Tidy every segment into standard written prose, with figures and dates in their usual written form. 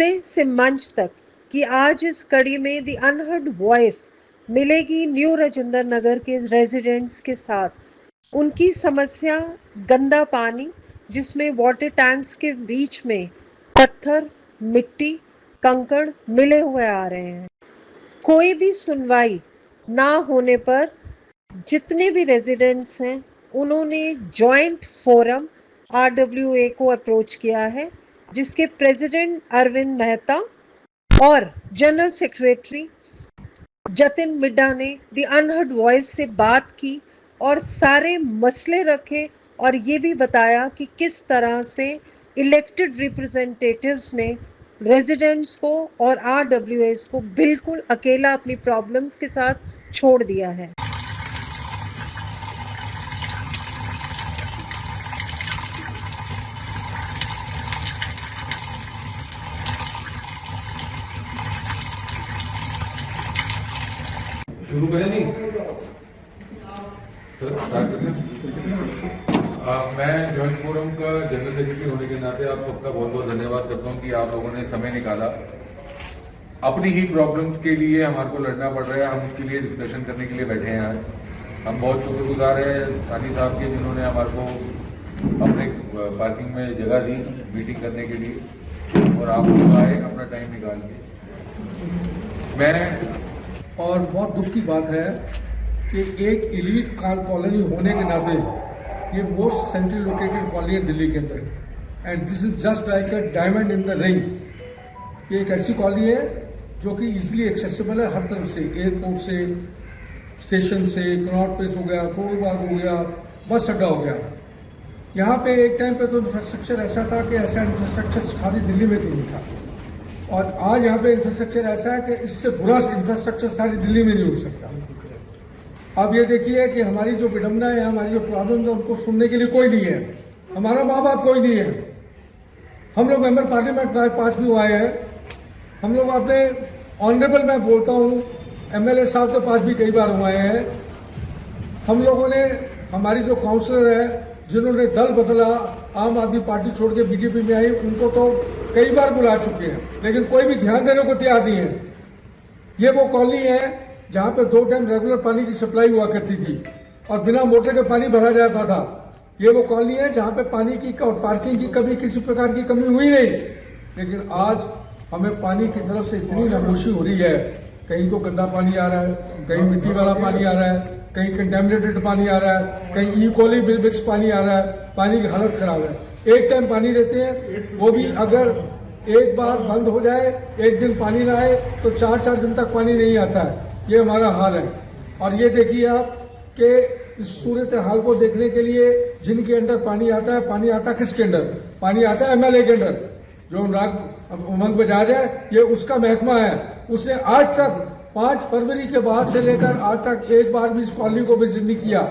मुद्दे से मंच तक कि आज इस कड़ी में द अनहर्ड वॉइस मिलेगी न्यू राजेंद्र नगर के रेजिडेंट्स के साथ। उनकी समस्या गंदा पानी, जिसमें वाटर टैंक्स के बीच में पत्थर, मिट्टी, कंकड़ मिले हुए आ रहे हैं। कोई भी सुनवाई ना होने पर जितने भी रेजिडेंट्स हैं उन्होंने जॉइंट फोरम आरडब्ल्यूए को अप्रोच किया है, जिसके प्रेसिडेंट अरविंद मेहता और जनरल सेक्रेटरी जतिन मिड्डा ने द अनहर्ड वॉइस से बात की और सारे मसले रखे और ये भी बताया कि किस तरह से इलेक्टेड रिप्रेजेंटेटिव्स ने रेजिडेंट्स को और आरडब्ल्यूएस को बिल्कुल अकेला अपनी प्रॉब्लम्स के साथ छोड़ दिया है। शुरू करें नहीं तो स्टार्ट करें। मैं जॉइंट फोरम का जनरल सेक्रेटरी होने के नाते आप सबका बहुत बहुत धन्यवाद करता हूँ कि आप लोगों ने समय निकाला। अपनी ही प्रॉब्लम्स के लिए हमारे को लड़ना पड़ रहा है, हम उसके लिए डिस्कशन करने के लिए बैठे हैं आज। हम बहुत शुक्रगुजार हैं सानी साहब के, जिन्होंने हमारे को अपने पार्किंग में जगह दी मीटिंग करने के लिए और आप लोग आए अपना टाइम निकाल के। मैं और बहुत दुख की बात है कि एक एलीट कॉलोनी होने के नाते ये मोस्ट सेंट्रली लोकेटेड कॉलोनी है दिल्ली के अंदर, and this is just like a diamond in the ring. ये एक ऐसी कॉलोनी है जो कि इजीली एक्सेसिबल है हर तरफ से, एयरपोर्ट से, स्टेशन से, कनॉट प्लेस हो गया, कोल बाग हो गया, बस अड्डा हो गया। यहाँ पे एक टाइम पे तो इंफ्रास्ट्रक्चर ऐसा था कि ऐसा इंफ्रास्ट्रक्चर सारी दिल्ली में तो नहीं था, और आज यहाँ पे इंफ्रास्ट्रक्चर ऐसा है कि इससे बुरा इंफ्रास्ट्रक्चर सारी दिल्ली में नहीं हो सकता। अब ये देखिए कि हमारी जो विडम्बना है, हमारी जो प्रॉब्लम है, उनको सुनने के लिए कोई नहीं है। हमारा माँ बाप कोई नहीं है। हम लोग मेंबर पार्लियामेंट पास भी हुए हैं, हम लोग अपने ऑनरेबल मैं बोलता हूँ एमएलए साहब के पास भी कई बार हुए हैं। हम लोगों ने, हमारी जो काउंसलर है जिन्होंने दल बदला, आम आदमी पार्टी छोड़ के बीजेपी में आई, उनको तो कई बार बुला चुके हैं, लेकिन कोई भी ध्यान देने को तैयार नहीं है। ये वो कॉलोनी है जहाँ पे 2 टाइम रेगुलर पानी की सप्लाई हुआ करती थी और बिना मोटर के पानी भरा जाता था। ये वो कॉलोनी है जहाँ पे पानी की और पार्किंग की कभी किसी प्रकार की कमी हुई नहीं, लेकिन आज हमें पानी की तरफ से इतनी नामोशी हो रही है। कहीं तो गंदा पानी आ रहा है, कहीं मिट्टी वाला पानी आ रहा है, कहीं कंटेमिनेटेड पानी आ रहा है, कहीं ई कोली मिक्स पानी आ रहा है। पानी की हालत खराब है। एक टाइम पानी देते हैं, वो भी अगर एक बार बंद हो जाए, एक दिन पानी ना आए तो 4-4 दिन तक पानी नहीं आता है। ये हमारा हाल है। और ये देखिए आप कि इस सूरत हाल को देखने के लिए जिनके अंडर पानी आता है, पानी आता किसके अंडर? पानी आता है एमएलए के अंडर, जो अनुराग उमंग बजाज है, ये उसका महकमा है। उसने आज तक 5 फरवरी के बाद से लेकर आज तक एक बार भी इस कॉलोनी को विजिट नहीं किया,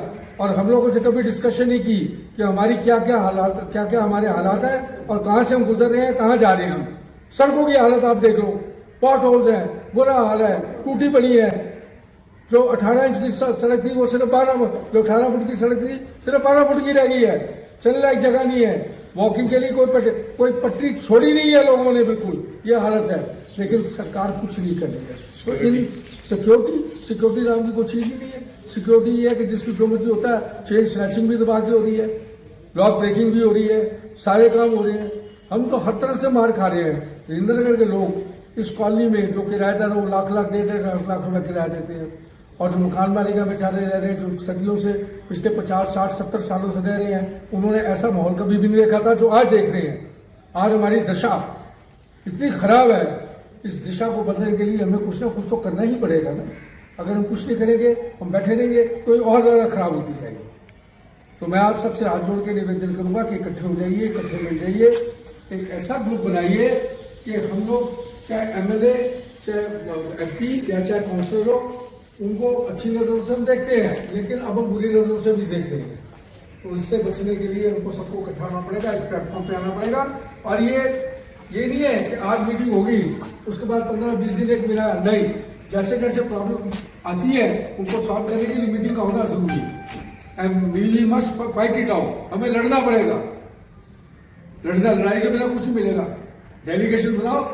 और हम लोगों से कभी डिस्कशन नहीं की कि हमारी क्या क्या हालात, क्या क्या हमारे हालात है और कहाँ से हम गुजर रहे हैं, कहाँ जा रहे हैं हम। सड़कों की हालत आप देख लो, पॉट होल्स है, बुरा हाल है, टूटी पड़ी है। जो 18 इंच की सड़क थी वो सिर्फ 12, जो 18 फुट की सड़क थी सिर्फ 12 फुट की रह गई है। चलने लायक जगह नहीं है, वॉकिंग के लिए कोई पटरी छोड़ी नहीं है लोगों ने, बिल्कुल ये हालत है। लेकिन सरकार कुछ नहीं कर रही है। तो इन सिक्योरिटी नाम की कोई चीज ही नहीं है। सिक्योरिटी ये है कि जिसकी जो मर्जी होता है, चेन स्नैचिंग भी दबा के हो रही है, ब्लॉक ब्रेकिंग भी हो रही है, सारे काम हो रहे हैं। हम तो हर तरह से मार खा रहे हैं। राजेंद्र नगर के लोग इस कॉलोनी में जो किराएदार है वो लाख 1.5 लाख रुपए किराया देते हैं, और जो मकान मालिका बेचारे रह रहे हैं, जो सदियों से पिछले 50, 60, 70 सालों से रह रहे हैं, उन्होंने ऐसा माहौल कभी भी नहीं देखा था जो आज देख रहे हैं। आज हमारी दशा इतनी खराब है, इस दिशा को बदलने के लिए हमें कुछ ना कुछ तो करना ही पड़ेगा ना। अगर हम कुछ नहीं करेंगे, हम बैठे रहेंगे, तो ये और ज़्यादा खराब होती जाएगी। तो मैं आप सबसे हाथ जोड़ के निवेदन करूंगा कि इकट्ठे हो जाइए, इकट्ठे मिल जाइए, एक ऐसा ग्रुप बनाइए कि हम लोग चाहे एमएलए, चाहे एमपी या चाहे काउंसिलर हो, उनको अच्छी नजर से हम देखते हैं, लेकिन अब हम बुरी नजर से भी देख रहे हैं। तो इससे बचने के लिए हमको सबको इकट्ठा होना पड़ेगा, एक प्लेटफॉर्म पे आना पड़ेगा। और ये नहीं है कि आज मीटिंग होगी उसके बाद 15-20 दिन एक मिला, नहीं। जैसे जैसे प्रॉब्लम आती है उनको सॉल्व करने के लिए मीटिंग का होना जरूरी है। And we must fight it out. हमें लड़ना पड़ेगा, लड़ाई के बिना कुछ नहीं मिलेगा। डेलीगेशन बनाओ,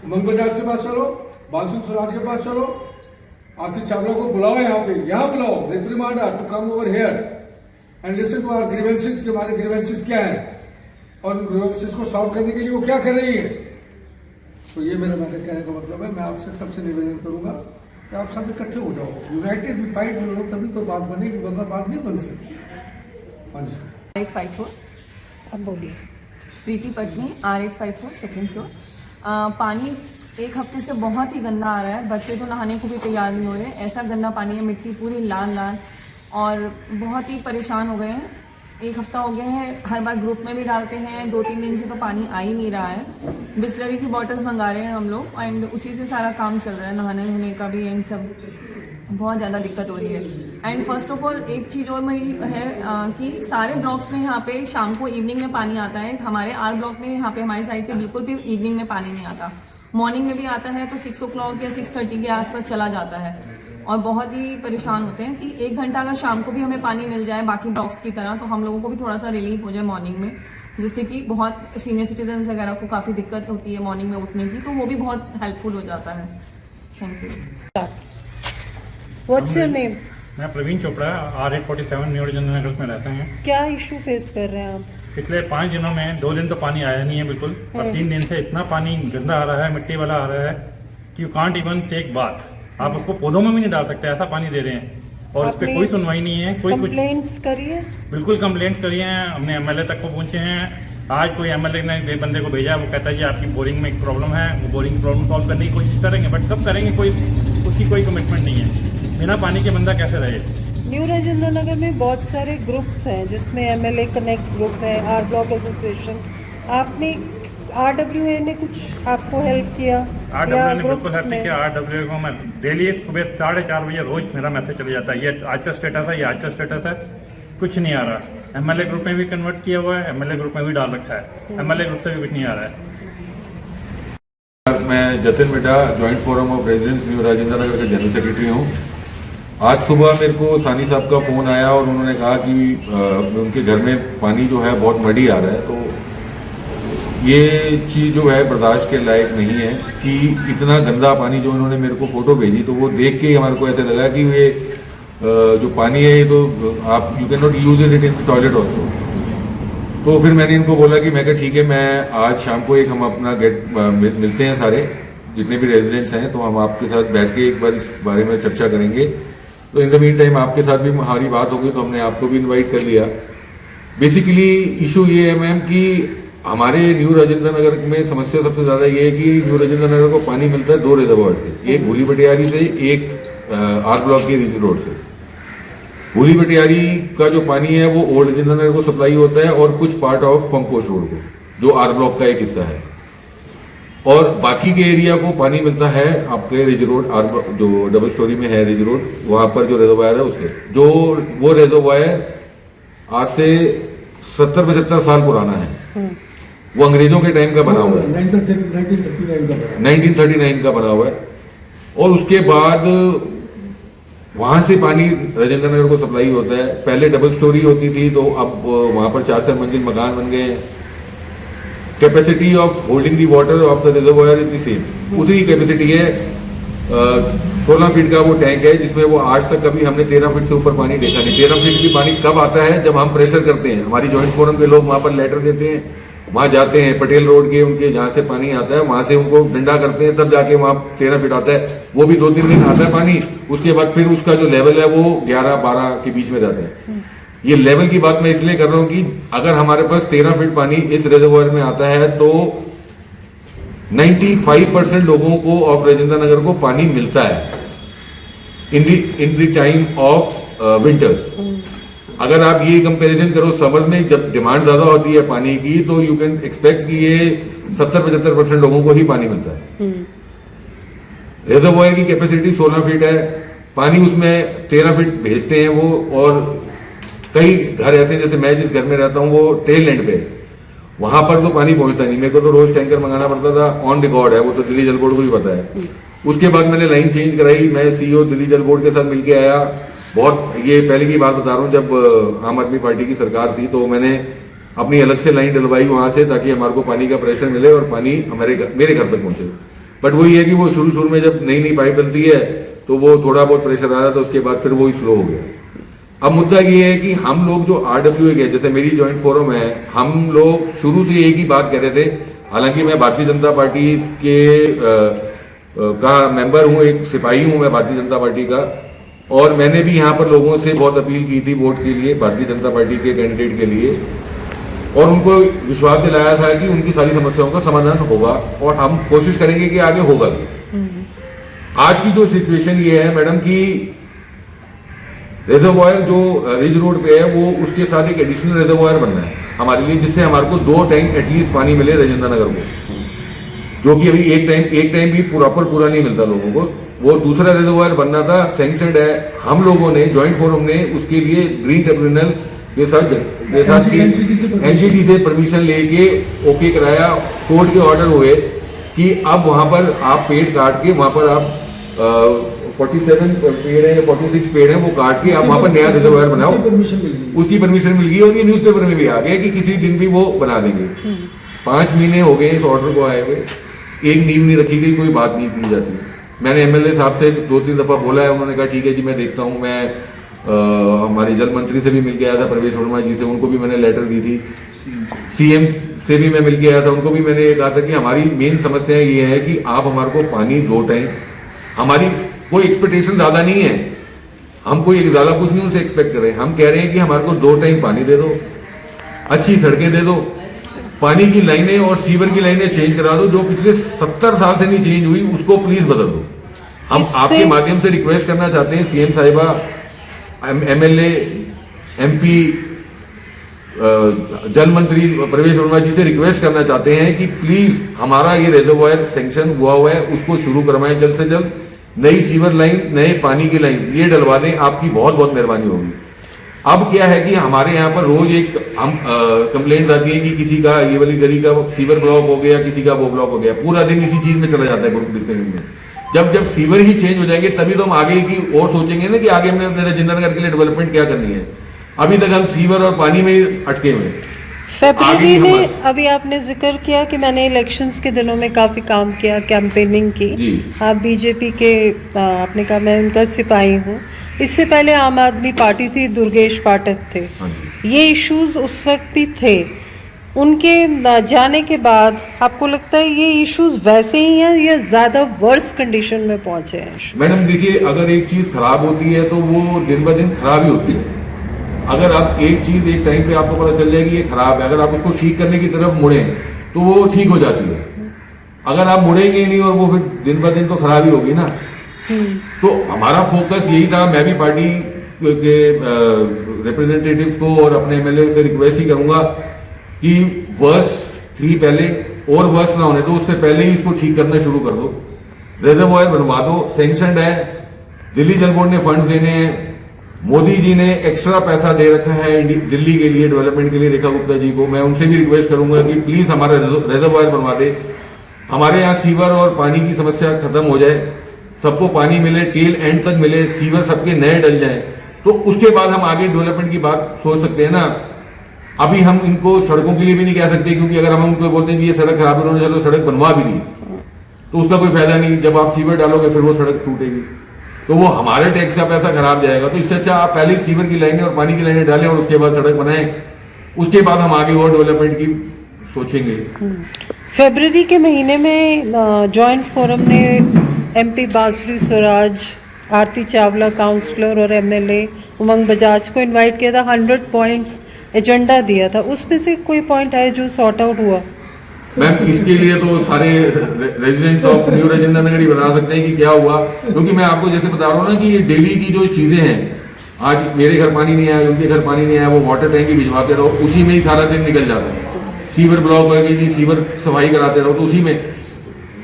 उमंग बजाज के पास चलो, बासु स्वराज के पास चलो, आरती चावला को बुलाओ, यहाँ बुलाओ, reprimand to come over here and listen to our grievances कि हमारे ग्रीवेंसेस क्या है और उन ग्रीवेंसेस को सॉल्व करने के लिए वो क्या कर रही है। तो ये मेरे कहने का मतलब है। मैं आपसे सबसे निवेदन करूंगा कि आप सब इकट्ठे हो जाओ, यूनाइटेड वी फाइट, तभी तो बात बनेगी, वरना बात नहीं बन सकती। हाँ जी सर। 854 अब बोलिए। प्रीति पटनी, R854 सेकेंड फ्लोर। पानी एक हफ्ते से बहुत ही गंदा आ रहा है, बच्चे तो नहाने को भी तैयार नहीं हो रहे, ऐसा गंदा पानी है, मिट्टी पूरी लाल लाल, और बहुत ही परेशान हो गए हैं। एक हफ्ता हो गया है, हर बार ग्रुप में भी डालते हैं, 2-3 दिन से तो पानी आ ही नहीं रहा है। बिस्लरी की बॉटल्स मंगा रहे हैं हम लोग एंड उसी से सारा काम चल रहा है, नहाने धोने का भी एंड सब बहुत ज़्यादा दिक्कत हो रही है। एंड फर्स्ट ऑफ ऑल एक चीज़ और मेरी है कि सारे ब्लॉक्स में यहाँ पे शाम को इवनिंग में पानी आता है। हमारे आर ब्लॉक में यहाँ पे हमारी साइड पे बिल्कुल भी इवनिंग में पानी नहीं आता, मॉर्निंग में भी आता है तो 6 o'clock या 6:30 के आसपास चला जाता है, और बहुत ही परेशान होते हैं कि 1 घंटा अगर शाम को भी हमें पानी मिल जाए बाकी ब्लॉक्स की तरह तो हम लोगों को भी थोड़ा सा रिलीफ हो जाए मॉर्निंग में, जिससे कि बहुत सीनियर सिटीजन वगैरह को काफ़ी दिक्कत होती है मॉर्निंग में उठने की, तो वो भी बहुत हेल्पफुल हो जाता है। Thank you. What's your name? मैं प्रवीण चोपड़ा, R847 न्यू राजेंद्र नगर में रहते हैं। क्या इशू फेस कर रहे हैं आप? पिछले 5 दिनों में 2 दिन तो पानी आया नहीं है बिल्कुल, और 3 दिन से इतना पानी गंदा आ रहा है, मिट्टी वाला आ रहा है कि you can't even take bath. आप उसको पौधों में भी नहीं डाल सकते, ऐसा पानी दे रहे हैं, और उस पर कोई सुनवाई नहीं है। कोई कंप्लेंट्स करिए? बिल्कुल कंप्लेंट करिए हैं, हमने MLA तक को पहुंचे हैं। आज कोई MLA ने बंदे को भेजा, वो कहता है जी आपकी बोरिंग में एक प्रॉब्लम है, वो बोरिंग प्रॉब्लम सॉल्व करने की कोशिश करेंगे, बट कब करेंगे, कोई उसकी कोई कमिटमेंट नहीं है। बिना पानी के बंदा कैसे रहे? न्यू राजेंद्र नगर में बहुत सारे ग्रुप्स हैं जिसमें MLA कनेक्ट ग्रुप है, आर ब्लॉक एसोसिएशन। आपने RWA ने कुछ आपको हेल्प किया? RWA ने बिल्कुल हेल्प किया। RWA को मैं डेली सुबह 4:30 बजे रोज मेरा मैसेज चले जाता है, ये आज का स्टेटस है, ये आज का स्टेटस है, कुछ नहीं आ रहा। MLA ग्रुप में भी कन्वर्ट किया हुआ है, MLA ग्रुप में भी डाल रखा है, MLA ग्रुप से भी कुछ नहीं आ रहा है। मैं Jatin Mita, joint forum of residents new Rajendra Nagar का जनरल सेक्रेटरी हूँ। आज सुबह मेरे को सानी साहब का फ़ोन आया और उन्होंने कहा कि उनके घर में पानी जो है बहुत मडी आ रहा है, तो ये चीज़ जो है बर्दाश्त के लायक नहीं है कि इतना गंदा पानी जो उन्होंने मेरे को फ़ोटो भेजी, तो वो देख के हमारे को ऐसे लगा कि ये जो पानी है ये तो आप you can not use it in toilet also. तो फिर मैंने इनको बोला कि मैं कहा ठीक है, मैं आज शाम को एक हम अपना मिलते हैं सारे जितने भी रेजिडेंट्स हैं, तो हम आपके साथ बैठ के एक बार इस बारे में चर्चा करेंगे। तो इन द मीन टाइम आपके साथ भी हमारी बात होगी, तो हमने आपको भी इनवाइट कर लिया। बेसिकली इशू ये है मैम कि हमारे न्यू राजेंद्र नगर में समस्या सबसे ज़्यादा ये है कि न्यू राजेंद्र नगर को पानी मिलता है 2 रिजर्वायर से, एक भूली भटियारी से, एक आर ब्लॉक की रिंग रोड से। भूली भटियारी का जो पानी है वो ओल्ड राजेंद्र नगर को सप्लाई होता है और कुछ पार्ट ऑफ पंपोस्ट रोड को, जो आर ब्लॉक का एक हिस्सा है, और बाकी के एरिया को पानी मिलता है आपके रिज रोड, जो डबल स्टोरी में है रिज रोड, वहां पर जो रिजर्वायर है उससे। जो वो रिजर्वायर आज से 70-75 साल पुराना है, वो अंग्रेजों के टाइम का बना हुआ है, 1939 का बना हुआ है। और उसके बाद वहां से पानी राजेंद्र नगर को सप्लाई होता है। पहले डबल स्टोरी होती थी, तो अब वहां पर 4 मंजिल मकान बन गए हैं। Capacity of holding the water of the reservoir is the same, उतनी कैपेसिटी है। 16 फीट का वो टैंक है, जिसमें वो आज तक कभी हमने 13 फीट से ऊपर पानी देखा नहीं। 13 फीट की पानी कब आता है? जब हम प्रेशर करते हैं। हमारी जॉइंट फोरम के लोग वहां पर लेटर देते हैं, वहां जाते हैं पटेल रोड के उनके जहां से पानी आता है, वहां से उनको डंडा करते हैं, तब जाके वहां 13 फीट आता है। वो भी 2-3 दिन आता है पानी, उसके बाद फिर उसका जो लेवल है वो 11-12 के बीच में जाता है। ये लेवल की बात मैं इसलिए कर रहा हूं कि अगर हमारे पास 13 फीट पानी इस रिजर्वायर में आता है तो 95% लोगों को ऑफ राजेंद्र नगर को पानी मिलता है in the time of winters. अगर आप ये कंपैरिजन करो समर में, जब डिमांड ज्यादा होती है पानी की, तो यू कैन एक्सपेक्ट कि ये 70-75% लोगों को ही पानी मिलता है। रिजर्वायर की कैपेसिटी 16 फीट है, पानी उसमें 13 फीट भेजते हैं वो, और कई घर ऐसे, जैसे मैं जिस घर में रहता हूँ वो टेल एंड पे, वहां पर तो पानी पहुंचता नहीं। मेरे को तो रोज टैंकर मंगाना पड़ता था, ऑन रिकॉर्ड है, वो तो दिल्ली जल बोर्ड को भी पता है। उसके बाद मैंने लाइन चेंज कराई, मैं CEO दिल्ली जल बोर्ड के साथ मिलके आया। बहुत, ये पहले की बात बता रहा हूँ, जब आम आदमी पार्टी की सरकार थी, तो मैंने अपनी अलग से लाइन डलवाई वहां से, ताकि हमारे को पानी का प्रेशर मिले और पानी मेरे घर तक पहुंचे। बट वही है कि वो शुरू में जब नई नई पाइप बनती है तो वो थोड़ा बहुत प्रेशर आया, तो उसके बाद फिर वो ही स्लो हो गया। अब मुद्दा ये है कि हम लोग जो RWA के, जैसे मेरी ज्वाइंट फोरम है, हम लोग शुरू से एक ही बात कह रहे थे, हालांकि मैं भारतीय जनता पार्टी के का मेंबर हूं, एक सिपाही हूं मैं भारतीय जनता पार्टी का, और मैंने भी यहाँ पर लोगों से बहुत अपील की थी वोट के लिए, भारतीय जनता पार्टी के कैंडिडेट के लिए, और उनको विश्वास दिलाया था कि उनकी सारी समस्याओं का समाधान होगा और हम कोशिश करेंगे कि आगे होगा भी। आज की जो सिचुएशन ये है मैडम कि रिजर्वायर जो रिज रोड पे है वो उसके साथ एक एडिशनल रिजर्वायर बनना है हमारे लिए, जिससे हमारे को 2 टाइम एटलीस्ट पानी मिले राजेंद्र नगर को, जो कि अभी एक टाइम भी पूरा नहीं मिलता लोगों को। वो दूसरा रिजर्वायर बनना था, सैंक्शनड है, हम लोगों ने ज्वाइंट फोरम ने उसके लिए ग्रीन ट्रिब्यूनल के साथ एनजीटी से परमिशन लेके ओके कराया, कोर्ट के ऑर्डर हुए कि अब वहां पर आप पेड़ काट के वहां पर आप 47 पेड़ है या 46 पेड़ है वो काट के आप वहां पर नया रिजर्वायर बनाओ, उसकी परमिशन मिल गई और ये न्यूज़पेपर में भी आ गया कि किसी दिन भी वो बना देंगे। 5 महीने हो गए इस ऑर्डर को आए हुए, एक नींव नहीं रखी गई, कोई बात नहीं की जाती। मैंने MLA साहब से 2-3 दफा बोला है, उन्होंने कहा ठीक है जी मैं देखता हूँ। मैं हमारे जल मंत्री से भी मिल के आया था, प्रवेश वर्मा जी से, उनको भी मैंने लेटर दी थी। CM से भी मैं मिल के आया था, उनको भी मैंने ये कहा था कि हमारी मेन समस्या ये है कि आप हमारे को पानी 2 टाइम, हमारी कोई एक्सपेक्टेशन ज्यादा नहीं है, हम कोई ज्यादा कुछ नहीं उनसे एक्सपेक्ट कर रहे हैं, हम कह रहे हैं कि हमारे को 2 टाइम पानी दे दो, अच्छी सड़कें दे दो, पानी की लाइनें और सीवर की लाइनें चेंज करा दो, जो पिछले 70 साल से नहीं चेंज हुई उसको प्लीज बदल दो। हम आपके माध्यम से रिक्वेस्ट करना चाहते हैं CM साहिबा, MLA, MP, जल मंत्री प्रवेश वर्मा जी से रिक्वेस्ट करना चाहते हैं कि प्लीज हमारा ये रिजर्वायर सैंक्शन हुआ है उसको शुरू करवाएं जल्द से जल्द, नई सीवर लाइन, नए पानी की लाइन ये डलवा दें, आपकी बहुत बहुत मेहरबानी होगी। अब क्या है कि हमारे यहाँ पर रोज एक हम कंप्लेंट्स आती है कि किसी का ये वाली गली का सीवर ब्लॉक हो गया, किसी का वो ब्लॉक हो गया, पूरा दिन इसी चीज में चला जाता है ग्रुप डिस्कशन में। जब सीवर ही चेंज हो जाएंगे तभी तो हम आगे की और सोचेंगे ना कि आगे हमने अपने राजेंद्र नगर के लिए डेवलपमेंट क्या करनी है। अभी तक हम सीवर और पानी में ही अटके हुए हैं। फरवरी में अभी आपने जिक्र किया कि मैंने इलेक्शंस के दिनों में काफी काम किया, कैंपेनिंग की। आप बीजेपी के, आपने कहा मैं उनका सिपाही हूँ। इससे पहले आम आदमी पार्टी थी, दुर्गेश पाठक थे। ये इश्यूज उस वक्त भी थे, उनके जाने के बाद आपको लगता है ये इश्यूज वैसे ही हैं या ज्यादा वर्स कंडीशन में पहुंचे हैं? मैडम देखिए, अगर एक चीज खराब होती है तो वो दिन ब दिन खराब ही होती है। अगर आप एक चीज एक टाइम पे आपको पता चल जाएगी ये खराब है, अगर आप उसको ठीक करने की तरफ मुड़े तो वो ठीक हो जाती है। अगर आप मुड़ेंगे ही नहीं और वो फिर दिन ब दिन तो खराब ही होगी ना। तो हमारा फोकस यही था। मैं भी पार्टी के रिप्रेजेंटेटिव्स को और अपने MLA से रिक्वेस्ट ही करूंगा कि वर्ष थी पहले और वर्ष ना होने तो उससे पहले ही इसको ठीक करना शुरू कर दो, रिजर्वायर बनवा दो, सैंक्शनड है, दिल्ली जल बोर्ड ने फंड देने हैं, मोदी जी ने एक्स्ट्रा पैसा दे रखा है दिल्ली के लिए, डेवलपमेंट के लिए। रेखा गुप्ता जी को मैं उनसे भी रिक्वेस्ट करूंगा कि प्लीज हमारा रिजर्वायर बनवा दे, हमारे यहाँ सीवर और पानी की समस्या खत्म हो जाए, सबको पानी मिले, टेल एंड तक मिले, सीवर सबके नए डल जाए, तो उसके बाद हम आगे डेवलपमेंट की बात सोच सकते हैं ना। अभी हम इनको सड़कों के लिए भी नहीं कह सकते, क्योंकि अगर हम उनको बोलते हैं कि ये सड़क खराब है, उन्होंने चलो सड़क बनवा भी दी तो उसका कोई फायदा नहीं। जब आप सीवर डालोगे फिर वो सड़क टूटेगी तो वो हमारे टैक्स का पैसा खराब जाएगा। तो इससे अच्छा आप पहले सीवर की लाइनें और पानी की लाइनें डालें और उसके बाद सड़क बनाएं, उसके बाद हम आगे और डेवलपमेंट की सोचेंगे। फरवरी के महीने में जॉइंट फोरम ने MP बांसुरी स्वराज, आरती चावला काउंसलर और MLA उमंग बजाज को इनवाइट किया था। 100 पॉइंट्स एजेंडा दिया था, उसमें से कोई पॉइंट है जो सॉर्ट आउट हुआ? मैम इसके लिए तो सारे रेजिडेंट्स ऑफ न्यू राजेंद्र नगर ही बता सकते हैं कि क्या हुआ, क्योंकि मैं आपको जैसे बता रहा हूँ ना कि ये डेली की जो चीजें हैं, आज मेरे घर पानी नहीं आया, उनके घर पानी नहीं आया, वो वाटर टैंक ही भिजवाते रहो, उसी में ही सारा दिन निकल जाता है। सीवर ब्लॉक हो गई, सीवर सफाई कराते रहो तो उसी में।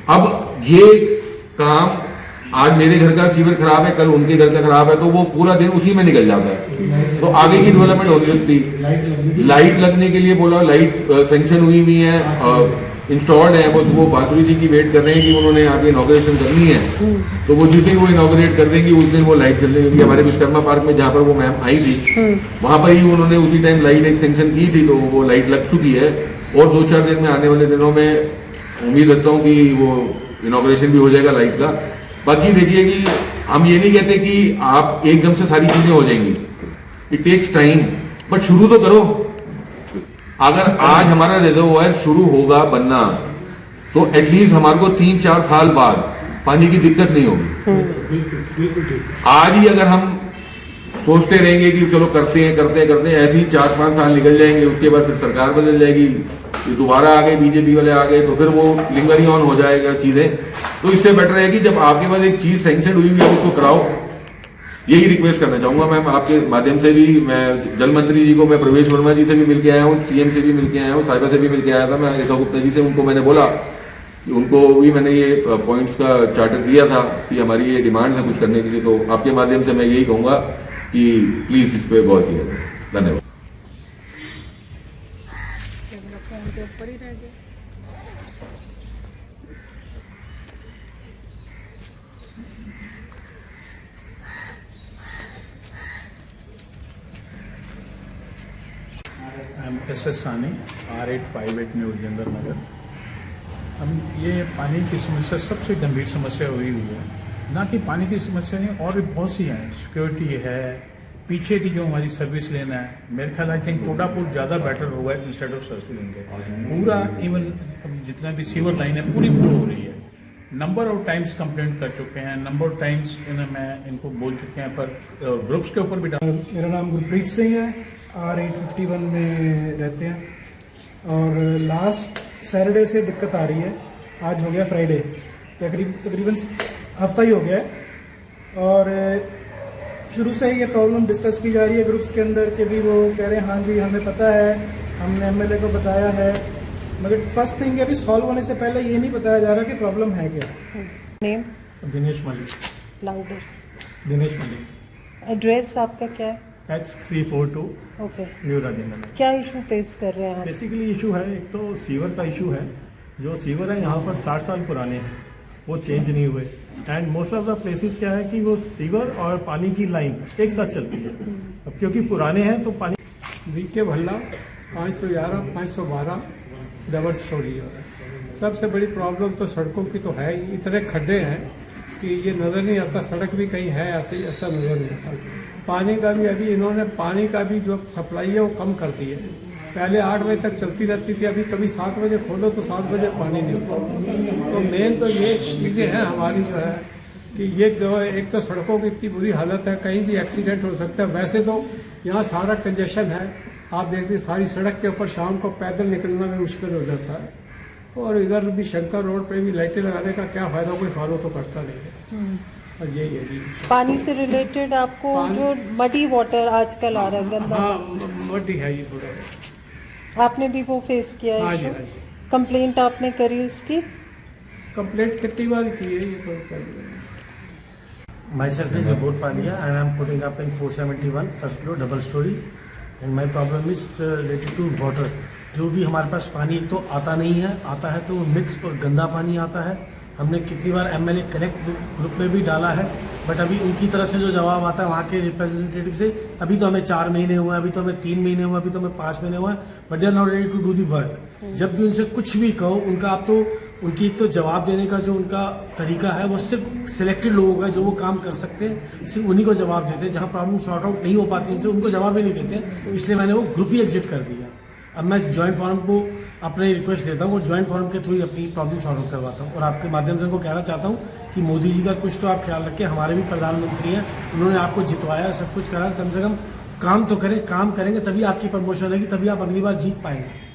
अब ये काम आज मेरे घर का सीवर खराब है, कल उनके घर का खराब है, तो वो पूरा दिन उसी में निकल जाता है। तो आगे की डेवलपमेंट होनी होती। लाइट लगने के लिए बोला, लाइट सैंक्शन हुई हुई है, इंस्टॉल्ड है, बस वो बांसुरी जी की वेट कर रहे हैं कि उन्होंने आगे इनॉग्रेशन करनी है, तो वो जिस दिन वो इनॉग्रेट कर देंगी उस दिन वो लाइट चल रही। हमारे विश्वकर्मा पार्क में जहाँ पर वो मैम आई थी वहां पर ही उन्होंने उसी टाइम लाइट एक सैंक्शन की थी, तो वो लाइट लग चुकी है और 2-4 दिन में आने वाले दिनों में उम्मीद रखता हूँ कि वो इनॉग्रेशन भी हो जाएगा लाइट का। बाकी देखिए कि हम ये नहीं कहते कि आप एकदम से सारी चीजें हो जाएंगी, इट टेक्स टाइम, बट शुरू तो करो। अगर आज हमारा रिजर्वोयर शुरू होगा बनना तो एटलीस्ट हमारे को 3-4 साल बाद पानी की दिक्कत नहीं होगी। आज ही अगर हम सोचते रहेंगे कि चलो करते हैं ऐसे ही 4-5 साल निकल जाएंगे, उसके बाद फिर सरकार बदल जाएगी, ये दोबारा आ गए बीजेपी वाले आ गए, तो फिर वो लिंगरिंग ऑन हो जाएगा चीजें। तो इससे बेटर है कि जब आपके पास एक चीज सैंक्शन हुई है उसको कराओ। यही रिक्वेस्ट करना चाहूंगा मैम आपके माध्यम से भी। मैं जल मंत्री जी को, मैं प्रवेश वर्मा जी से भी मिलके आया हूँ, सीएम से भी मिलके आया हूँ, साहिबा से भी मिलके आया था मैं, रेखा गुप्ता जी से। उनको मैंने बोला कि उनको भी मैंने ये पॉइंट्स का चार्टर दिया था कि हमारी ये डिमांड है कुछ करने के लिए। तो आपके माध्यम से मैं यही कहूंगा कि प्लीज इस पर गौर किया जाए। धन्यवाद। SS सानी R858 न्यू राजेंद्र नगर। हम ये पानी की समस्या सबसे गंभीर समस्या हुई है, ना कि पानी की समस्या नहीं, और भी बहुत सी हैं। सिक्योरिटी है, पीछे की जो हमारी सर्विस लेना है, मेरे ख्याल आई थिंक टोडापुर ज़्यादा बेटर होगा इंस्टेड ऑफ सर्विस के। पूरा इवन जितना भी सीवर लाइन है पूरी फ्लो हो रही है। नंबर ऑफ टाइम्स कंप्लेंट कर चुके हैं, नंबर ऑफ टाइम्स मैं इनको बोल चुके हैं, पर ग्रुप्स के ऊपर भी मेरा नाम गुरप्रीत सिंह है, R851 में रहते हैं और लास्ट सैटरडे से दिक्कत आ रही है। आज हो गया फ्राइडे, तकरीबन हफ्ता ही हो गया है और शुरू से ही ये प्रॉब्लम डिस्कस की जा रही है ग्रुप्स के अंदर के भी। वो कह रहे हैं हाँ जी हमें पता है, हमने MLA को बताया है, मगर फर्स्ट थिंग अभी सॉल्व होने से पहले ये नहीं बताया जा रहा कि प्रॉब्लम है क्या। Name? Dinesh Malik. Louder. Dinesh Malik. Address आपका क्या है? H342 okay. न्यू राजेंद्र नगर। क्या इशू फेस कर रहे हैं आप? बेसिकली इशू है, एक तो सीवर का इशू है। जो सीवर है यहाँ पर 60 साल पुराने हैं, वो चेंज नहीं हुए। And most of the places क्या है कि वो सीवर और पानी की लाइन एक साथ चलती है। अब क्योंकि पुराने हैं तो पानी VK भल्ला 511 512 डबल स्टोरी है। सबसे बड़ी प्रॉब्लम तो सड़कों की तो है ही, इतने खड्डे हैं कि ये नज़र नहीं आता सड़क भी कहीं है, ऐसा नज़र नहीं आता। पानी का भी अभी इन्होंने पानी का भी जो सप्लाई है वो कम कर दी है। पहले 8 बजे तक चलती रहती थी, अभी कभी 7 बजे खोलो तो 7 बजे पानी नहीं होता। तो मेन तो ये चीज़ें हैं हमारी जो है कि ये जो है, एक तो सड़कों की इतनी बुरी हालत है, कहीं भी एक्सीडेंट हो सकता है। वैसे तो यहाँ सारा कंजेशन है, आप देखिए सारी सड़क के ऊपर शाम को पैदल निकलना भी मुश्किल हो जाता है। और इधर भी शंकर रोड पे भी लाइटें लगाने का क्या फ़ायदा, कोई फॉलो तो करता नहीं है। और यही है जी। पानी से रिलेटेड आपको जो मडी वाटर आजकल आ रहा है गंदा, हाँ मड्डी है ये थोड़ा। आपने भी वो फेस किया हाँ है? जी, हाँ जी। कंप्लेंट आपने करी उसकी? कंप्लेंट कितनी बार की है ये तो? Myself is Vibhor Pandya and I am putting up in 471 first floor double story and my problem is related to water. जो भी हमारे पास पानी तो आता नहीं है, आता है तो वो मिक्स और गंदा पानी आता है। हमने कितनी बार MLA कनेक्ट ग्रुप में भी डाला है, बट अभी उनकी तरफ से जो जवाब आता है वहाँ के रिप्रेजेंटेटिव से, अभी तो हमें 4 महीने हुए, अभी तो हमें 3 महीने हुए, अभी तो हमें 5 महीने हुए, but they are not ready to do the work. जब भी उनसे कुछ भी कहो, उनका आप तो उनकी एक तो जवाब देने का जो उनका तरीका है वो सिर्फ सिलेक्टेड लोगों का जो वो काम कर सकते हैं, सिर्फ उन्हीं को जवाब देते हैं। जहाँ प्रॉब्लम सॉर्ट आउट नहीं हो पाती उनसे, उनको जवाब ही नहीं देते, इसलिए मैंने वो ग्रुप ही एग्जिट कर दिया। अब मैं ज्वाइंट फोरम को अपने रिक्वेस्ट देता हूँ, वो ज्वाइंट फोरम के थ्रू ही अपनी प्रॉब्लम सॉल्व आउट करवाता हूँ। और आपके माध्यम से उनको कहना चाहता हूँ कि मोदी जी का कुछ तो आप ख्याल रखें, हमारे भी प्रधानमंत्री हैं, उन्होंने आपको जितवाया, सब कुछ करा, कम से कम काम तो करें। काम करेंगे तभी आपकी प्रमोशन होगी, तभी आप अगली बार जीत पाएंगे।